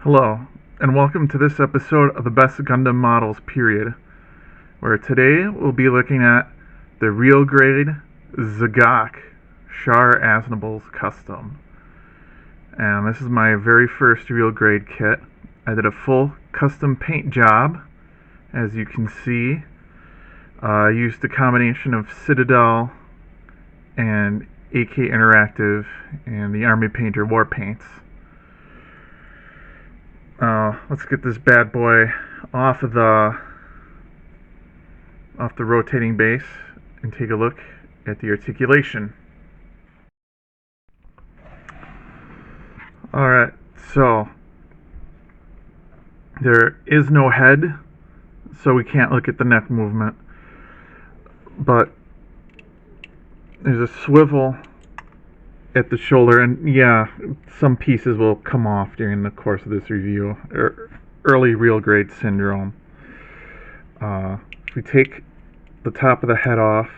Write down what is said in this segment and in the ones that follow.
Hello, and welcome to this episode of the Best Gundam Models, period, where today we'll be looking at the real grade Zagak Char Aznable's custom. And this is my very first real grade kit. I did a full custom paint job, as you can see. I used a combination of Citadel and AK Interactive and the Army Painter War Paints. Let's get this bad boy off the rotating base and take a look at the articulation. Alright, so there is no head, so we can't look at the neck movement, but there's a swivel at the shoulder, and yeah, some pieces will come off during the course of this review. Early real grade syndrome. If we take the top of the head off,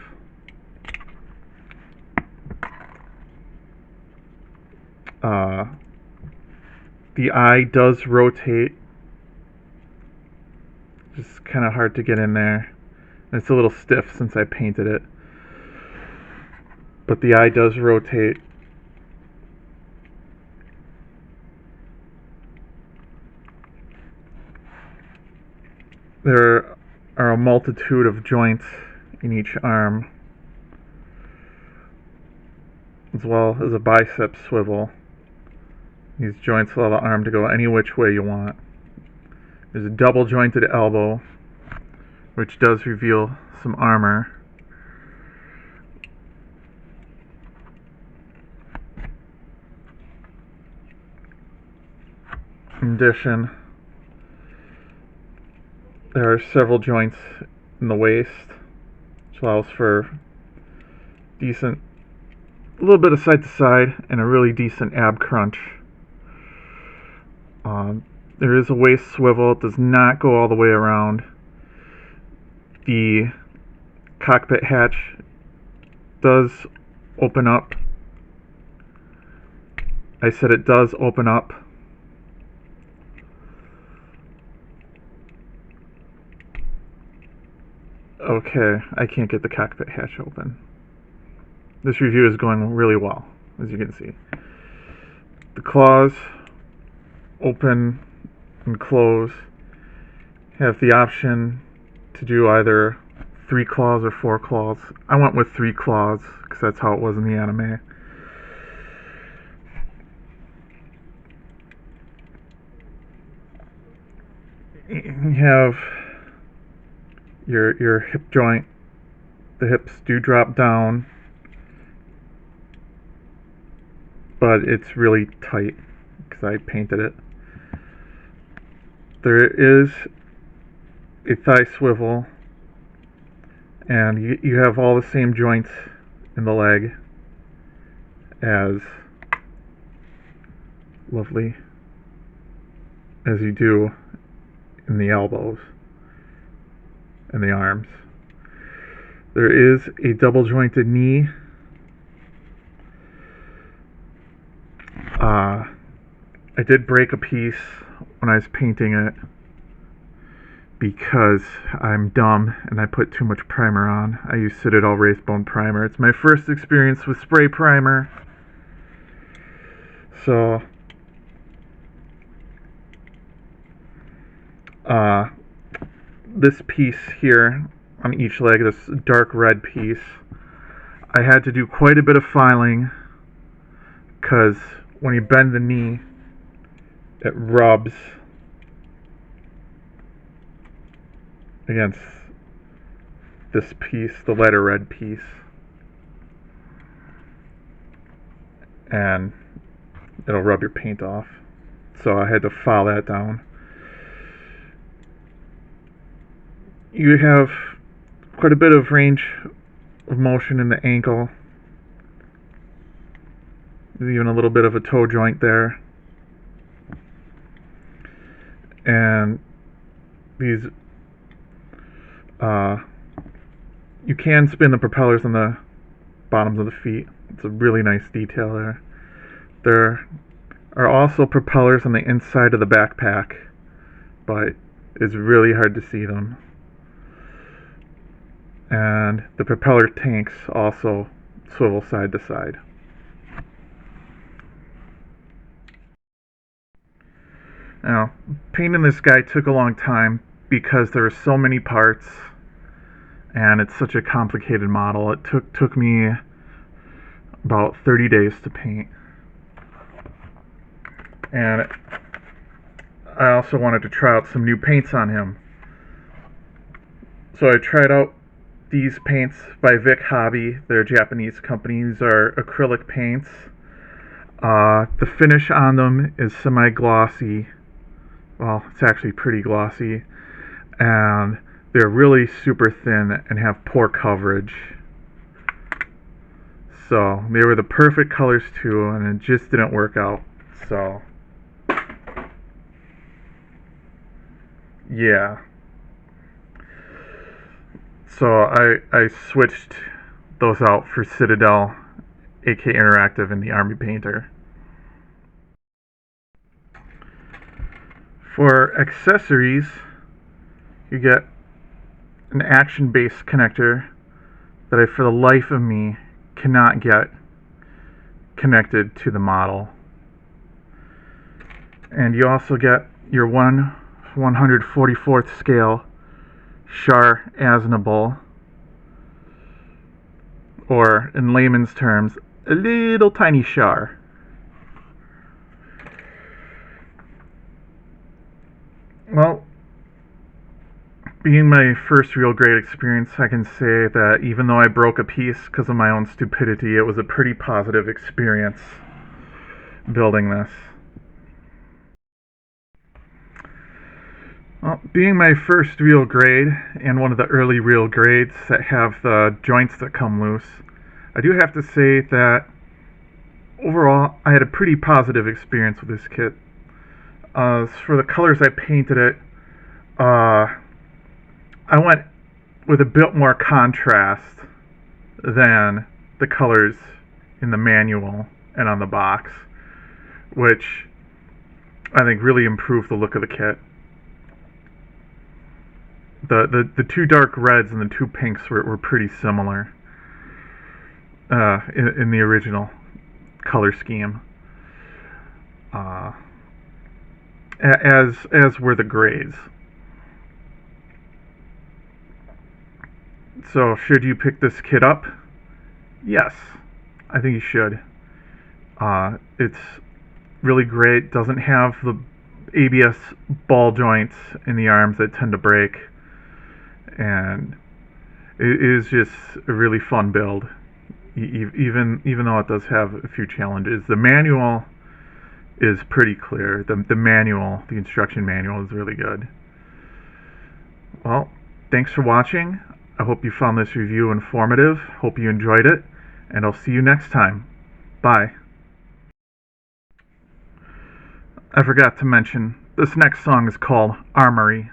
the eye does rotate. Just kind of hard to get in there. And it's a little stiff since I painted it. But the eye does rotate. There are a multitude of joints in each arm, as well as a bicep swivel. These joints allow the arm to go any which way you want. There's a double jointed elbow, which does reveal some armor. In addition, there are several joints in the waist, which allows for a little bit of side to side and a really decent ab crunch. There is a waist swivel. It does not go all the way around. The cockpit hatch does open up. I said it does open up. Okay, I can't get the cockpit hatch open. This review is going really well, as you can see. The claws open and close. Have the option to do either 3 claws or 4 claws. I went with 3 claws because that's how it was in the anime. You have your hip joint. The hips do drop down, but it's really tight because I painted it. There is a thigh swivel, and you have all the same joints in the leg as you do in the elbows and the arms. There is a double jointed knee. I did break a piece when I was painting it because I'm dumb and I put too much primer on. I used Citadel Wraithbone primer. It's my first experience with spray primer, so this piece here on each leg, this dark red piece, I had to do quite a bit of filing because when you bend the knee, it rubs against this piece, the letter red piece, and it'll rub your paint off. So I had to file that down. You have quite a bit of range of motion in the ankle. There's even a little bit of a toe joint there. And these, you can spin the propellers on the bottoms of the feet. It's a really nice detail there. There are also propellers on the inside of the backpack, but it's really hard to see them. And the propeller tanks also swivel side to side. Now, painting this guy took a long time because there were so many parts and it's such a complicated model. It took me about 30 days to paint. And I also wanted to try out some new paints on him. So I tried out these paints by Vic Hobby. They're a Japanese company. These are acrylic paints. The finish on them is semi-glossy. Well, it's actually pretty glossy. And they're really super thin and have poor coverage. So they were the perfect colors too, and it just didn't work out. So yeah. So I switched those out for Citadel, AK Interactive, and the Army Painter. For accessories, you get an action-based connector that I, for the life of me, cannot get connected to the model. And you also get your 1/144th scale Char Aznable, or in layman's terms, a little tiny Char. Well, being my first real grade experience, I can say that even though I broke a piece because of my own stupidity, it was a pretty positive experience building this. Well, being my first real grade, and one of the early real grades that have the joints that come loose, I do have to say that overall I had a pretty positive experience with this kit. For the colors I painted it, I went with a bit more contrast than the colors in the manual and on the box, which I think really improved the look of the kit. The two dark reds and the two pinks were pretty similar in the original color scheme, as were the grays. So should you pick this kit up? Yes, I think you should. It's really great. Doesn't have the ABS ball joints in the arms that tend to break, and it is just a really fun build, even though it does have a few challenges. The manual is pretty clear. The instruction manual is really good. Well, thanks for watching. I hope you found this review informative. Hope you enjoyed it, and I'll see you next time. Bye. I forgot to mention, this next song is called Armory.